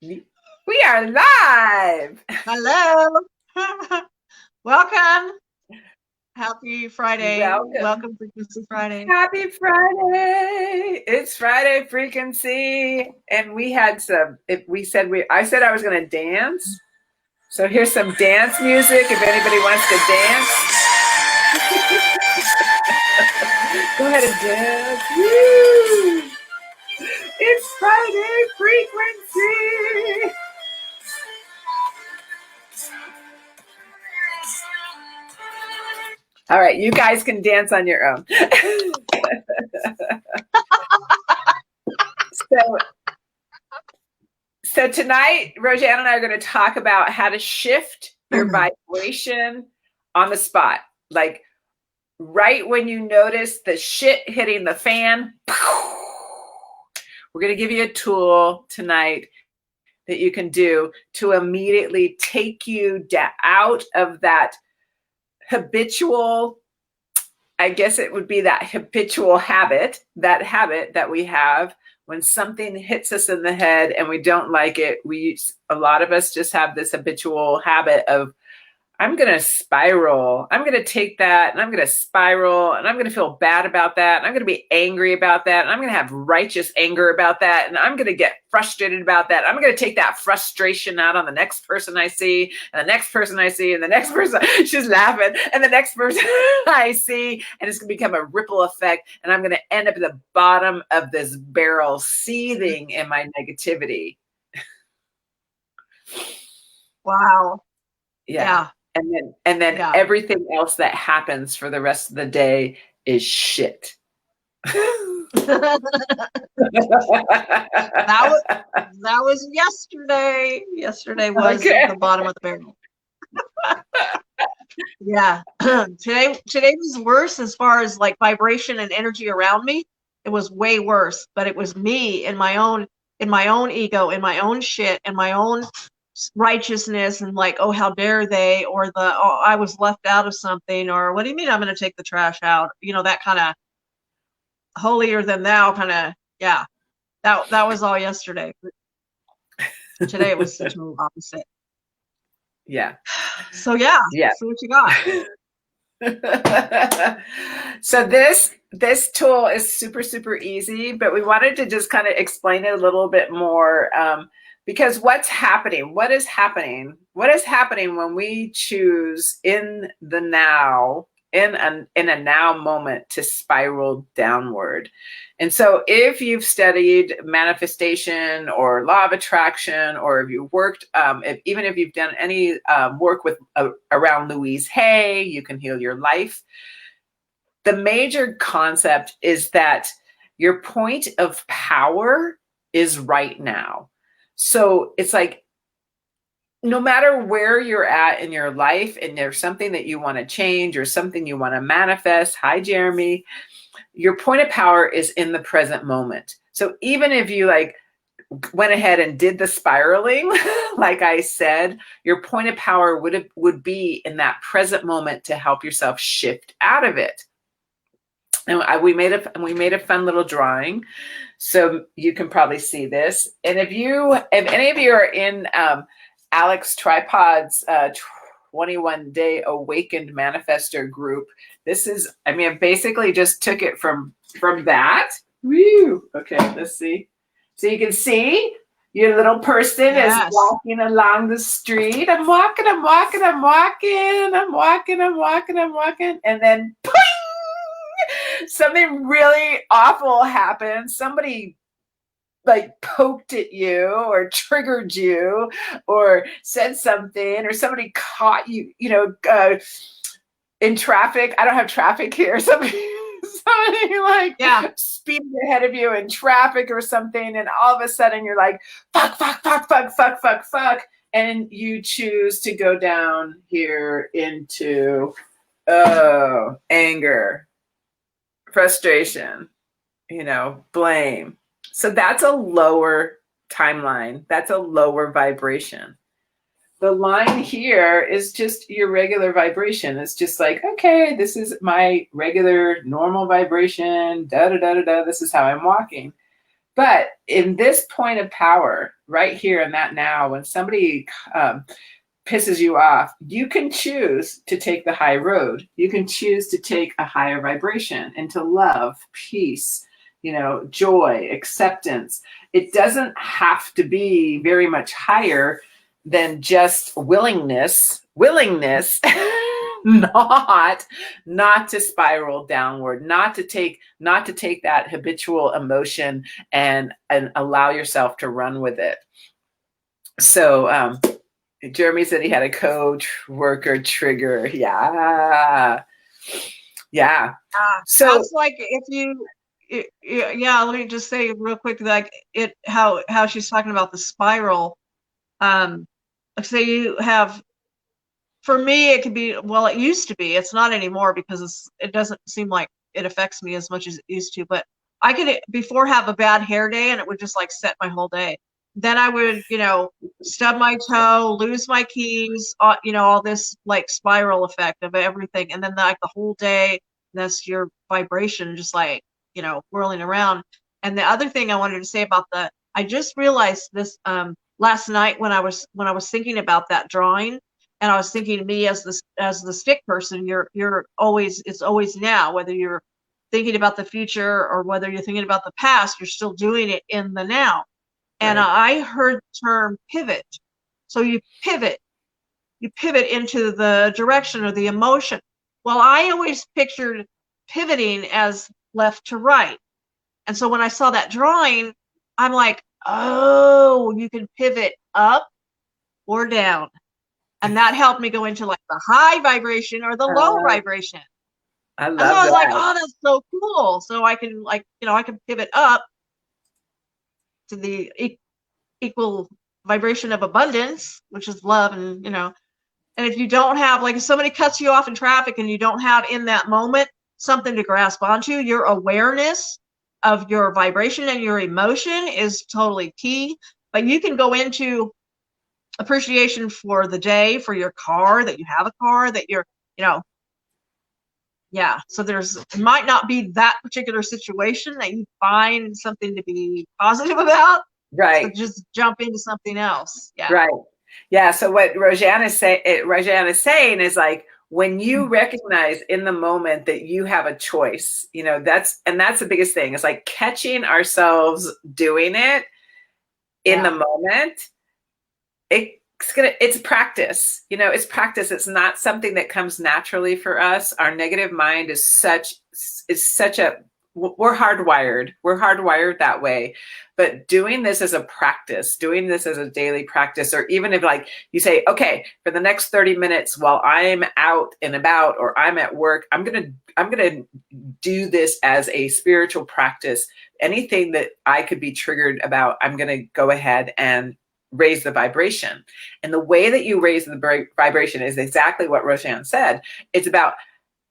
We are live. Hello. Welcome. Happy Friday. Welcome. Welcome Frequency Friday. Happy Friday. It's Friday Frequency. And we had I said I was going to dance. So here's some dance music if anybody wants to dance. Go ahead and dance. Woo! It's Friday Frequency. All right, you guys can dance on your own. So tonight, Roseanne and I are going to talk about how to shift your vibration on the spot. Like right when you notice the shit hitting the fan, we're going to give you a tool tonight that you can do to immediately take you out of that habitual, I guess it would be that habitual habit that we have. When something hits us in the head and we don't like it, a lot of us just have this habitual habit of, I'm going to spiral. I'm going to take that and I'm going to spiral and I'm going to feel bad about that. And I'm going to be angry about that. And I'm going to have righteous anger about that. And I'm going to get frustrated about that. I'm going to take that frustration out on the next person I see and the next person I see and the next person, she's laughing, and the next person I see. And it's going to become a ripple effect. And I'm going to end up at the bottom of this barrel seething in my negativity. Wow. Yeah. And then everything else that happens for the rest of the day is shit. that was yesterday. Yesterday was the bottom of the barrel. Yeah. Today was worse as far as like vibration and energy around me. It was way worse, but it was me in my own ego, in my own shit, in my own righteousness, and like, oh, how dare they, or I was left out of something, or what do you mean I'm going to take the trash out, that kind of holier than thou kind of. Yeah, that was all yesterday. Today it was the total opposite. Yeah. So yeah. So what you got? So this tool is super, super easy, but we wanted to just kind of explain it a little bit more, because what is happening when we choose in the now, in a now moment, to spiral downward. And so if you've studied manifestation or law of attraction, or if you worked, even if you've done any work with around Louise Hay, You Can Heal Your Life. The major concept is that your point of power is right now. So it's like, no matter where you're at in your life and there's something that you want to change or something you want to manifest, hi, Jeremy, your point of power is in the present moment. So even if you like went ahead and did the spiraling, like I said, your point of power would be in that present moment to help yourself shift out of it. And we made a fun little drawing, so you can probably see this. And if any of you are in Alex Tripod's 21-day Awakened Manifestor group, this is, I basically just took it from that. Woo! Okay, let's see. So you can see your little person is walking along the street. I'm walking, and then something really awful happened. Somebody like poked at you or triggered you or said something, or somebody caught you, in traffic. I don't have traffic here. Somebody like speeding ahead of you in traffic or something. And all of a sudden you're like, fuck. And you choose to go down here into, anger, frustration, blame. So that's a lower timeline. That's a lower vibration. The line here is just your regular vibration. It's just like, okay, this is my regular normal vibration. This is how I'm walking. But in this point of power, right here in that now, when somebody pisses you off, you can choose to take the high road. You can choose to take a higher vibration into love, peace, joy, acceptance. It doesn't have to be very much higher than just willingness, not to spiral downward, not to take that habitual emotion and allow yourself to run with it. So Jeremy said he had a co-worker trigger. Yeah. So that's like if you, yeah, let me just say real quick, like how she's talking about the spiral. Say you have, for me, it could be, well, it used to be, it's not anymore because it doesn't seem like it affects me as much as it used to, but I could before have a bad hair day and it would just like set my whole day. Then I would, stub my toe, lose my keys, all this like spiral effect of everything. And then like the whole day, that's your vibration just like, whirling around. And the other thing I wanted to say about I just realized this last night when I was thinking about that drawing, and I was thinking of me as the stick person, it's always now, whether you're thinking about the future or whether you're thinking about the past, you're still doing it in the now. And I heard the term pivot. So you pivot into the direction or the emotion. Well, I always pictured pivoting as left to right. And so when I saw that drawing, I'm like, oh, you can pivot up or down. And that helped me go into like the high vibration or the low vibration. I love that. I was that. like, oh, that's so cool. So I can I can pivot up to the equal vibration of abundance, which is love. And, and if you don't have, like if somebody cuts you off in traffic and you don't have in that moment something to grasp onto, your awareness of your vibration and your emotion is totally key. But you can go into appreciation for the day, for your car, that you have a car, that you're, yeah. So it might not be that particular situation that you find something to be positive about. Right. So just jump into something else. Yeah. Right. Yeah. So what Roseanne is saying is like, when you recognize in the moment that you have a choice, that's the biggest thing. It's like catching ourselves doing it in the moment. It's practice. It's practice. It's not something that comes naturally for us. Our negative mind is such a, we're hardwired that way. But doing this as a practice, doing this as a daily practice, or even if like you say, okay, for the next 30 minutes while I'm out and about or I'm at work, I'm going to do this as a spiritual practice. Anything that I could be triggered about, I'm going to go ahead and raise the vibration. And the way that you raise the vibration is exactly what Roseanne said. It's about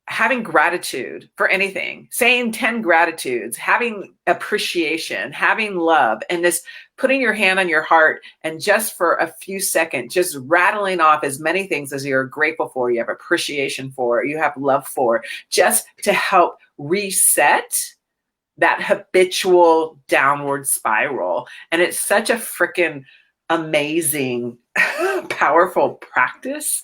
having gratitude for anything, saying 10 gratitudes, having appreciation, having love, and this putting your hand on your heart and just for a few seconds, just rattling off as many things as you're grateful for, you have appreciation for, you have love for, just to help reset that habitual downward spiral. And it's such a freaking amazing, powerful practice.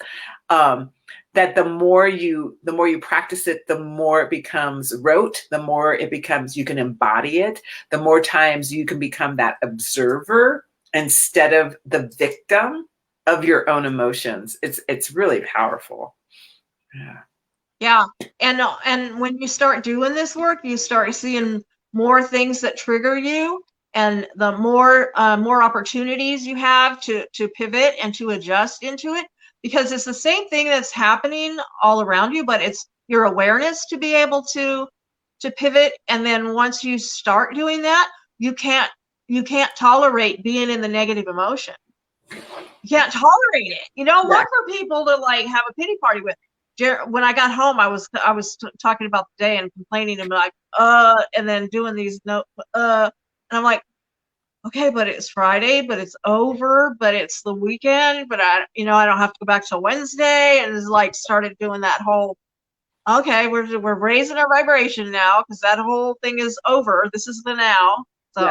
That the more you practice it, the more it becomes rote, the more it becomes, you can embody it, the more times you can become that observer instead of the victim of your own emotions. It's really powerful. Yeah. And when you start doing this work, you start seeing more things that trigger you, and the more opportunities you have to pivot and to adjust into it. Because it's the same thing that's happening all around you, but it's your awareness to be able to pivot. And then once you start doing that, you can't tolerate being in the negative emotion. You can't tolerate it. You don't look for people to like have a pity party with. When I got home, I was talking about the day and complaining and like, and then doing these and I'm like, okay, but it's Friday, but it's over, but it's the weekend, but I don't have to go back till Wednesday. And it's like started doing that whole, okay, we're raising our vibration now because that whole thing is over. This is the now. So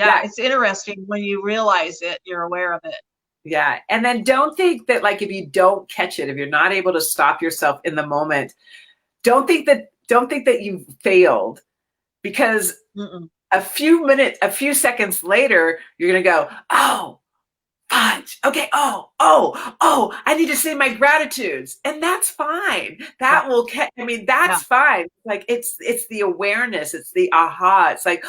Yeah, it's interesting when you realize it, you're aware of it. Yeah. And then don't think that, like, if you don't catch it, if you're not able to stop yourself in the moment, don't think that you failed, because Mm-mm. a few seconds later, you're going to go, oh, fudge. Okay. I need to say my gratitudes. And that's fine. Yeah, That will catch, I mean, yeah, that's fine. Like, it's the awareness. It's the aha. It's like,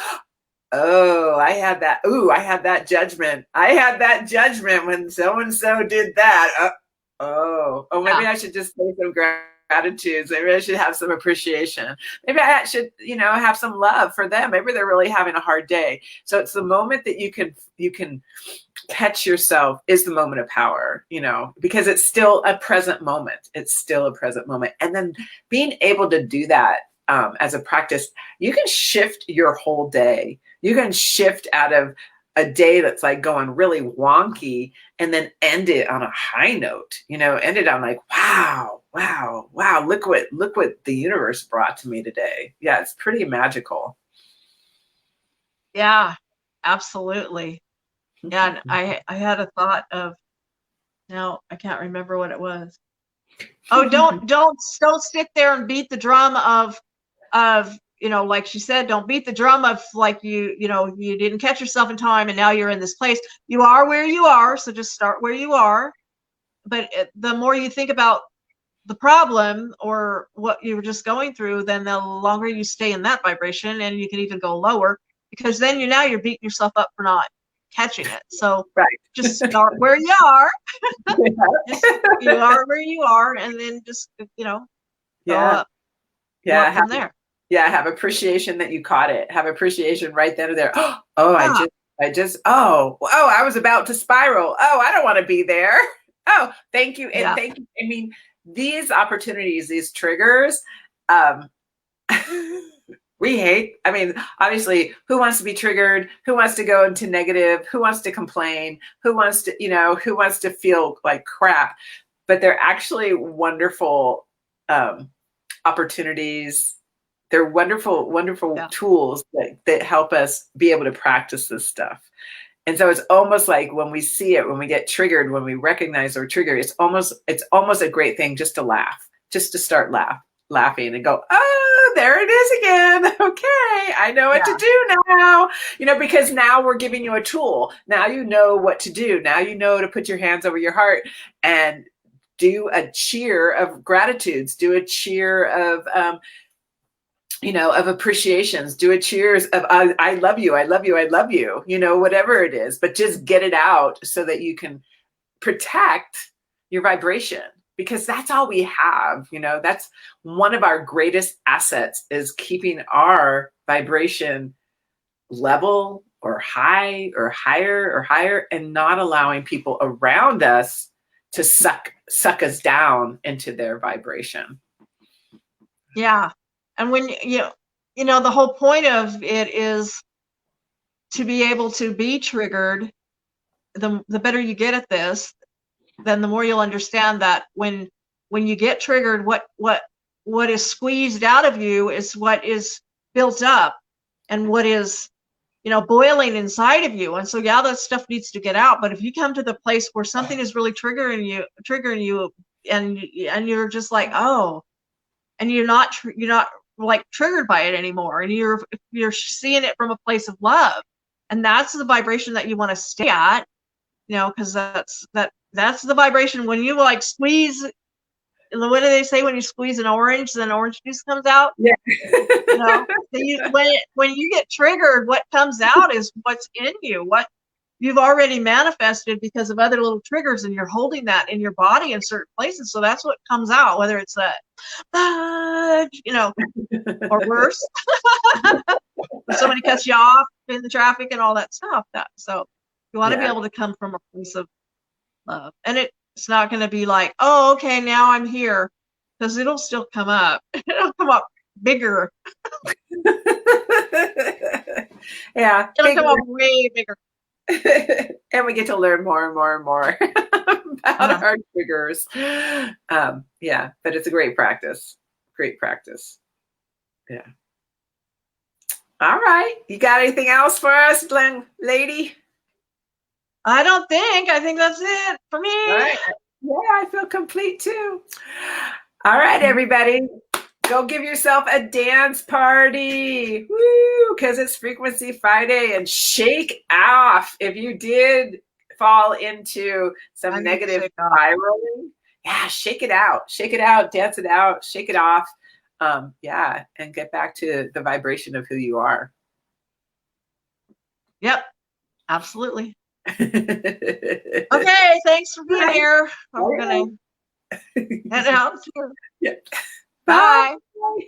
oh, I had that. Ooh, I had that judgment. I had that judgment when so-and-so did that. Maybe yeah, I should just say some gratitudes. Maybe I should have some appreciation. Maybe I should, have some love for them. Maybe they're really having a hard day. So it's the moment that you can catch yourself is the moment of power, because it's still a present moment. It's still a present moment. And then being able to do that as a practice, you can shift your whole day. You can shift out of a day that's like going really wonky and then end it on a high note, end it on like, wow, look what the universe brought to me today. Yeah, it's pretty magical. yeah, absolutely. Yeah, and I had a thought of, now I can't remember what it was. Oh, don't sit there and beat the drum of like she said, don't beat the drum of like you didn't catch yourself in time and now you're in this place. You are where you are, so just start where you are. But the more you think about the problem or what you were just going through, then the longer you stay in that vibration, and you can even go lower, because then you're beating yourself up for not catching it. So Right. just start where you are. Yeah. Just you are where you are, and then just go Yeah. up, go Yeah. up from there. Yeah, have appreciation that you caught it. Have appreciation right then and there. Oh, Yeah, I was about to spiral. Oh, I don't want to be there. Oh, thank you. And yeah, thank you. I mean, these opportunities, these triggers, um, we hate. I mean, obviously, who wants to be triggered? Who wants to go into negative? Who wants to complain? Who wants to feel like crap? But they're actually wonderful opportunities. They're wonderful, wonderful yeah, tools that help us be able to practice this stuff. And so it's almost like when we see it, when we get triggered, when we recognize our trigger, it's almost a great thing just to laugh, just to start laughing and go, oh, there it is again. Okay, I know what yeah, to do now. Because now we're giving you a tool. Now you know what to do. Now you know to put your hands over your heart and do a cheer of gratitudes, do a cheer of appreciations, do a cheers of I love you, I love you, I love you, whatever it is, but just get it out so that you can protect your vibration, because that's all we have. That's one of our greatest assets, is keeping our vibration level or high or higher, and not allowing people around us to suck us down into their vibration. yeah. And when the whole point of it is to be able to be triggered. The better you get at this, then the more you'll understand that when you get triggered, what is squeezed out of you is what is built up, and what is boiling inside of you. And so yeah, that stuff needs to get out. But if you come to the place where something is really triggering you, and you're just like, oh, and you're not like triggered by it anymore, and you're seeing it from a place of love, and that's the vibration that you want to stay at, because that's the vibration. When you like squeeze, what do they say, when you squeeze an orange, then orange juice comes out? Yeah. When you get triggered, what comes out is what's in you, what you've already manifested because of other little triggers, and you're holding that in your body in certain places. So that's what comes out, whether it's or worse. When somebody cuts you off in the traffic and all that stuff. So you want to be able to come from a place of love, and it's not going to be like, oh, okay, now I'm here, because it'll still come up. It'll come up bigger. Yeah, It'll come up way bigger. And we get to learn more and more and more about our triggers. Yeah, but it's a great practice. Great practice. Yeah. All right. You got anything else for us, Glenn lady? I don't think. I think that's it for me. All right. Yeah, I feel complete too. All right, everybody. Go give yourself a dance party. Woo! Because it's Frequency Friday, and shake off if you did fall into some negative spiraling. Yeah, shake it out. Shake it out, dance it out, shake it off. Yeah, and get back to the vibration of who you are. Yep, absolutely. Okay, thanks for being here. I'm gonna head out. Yeah. Bye. Bye.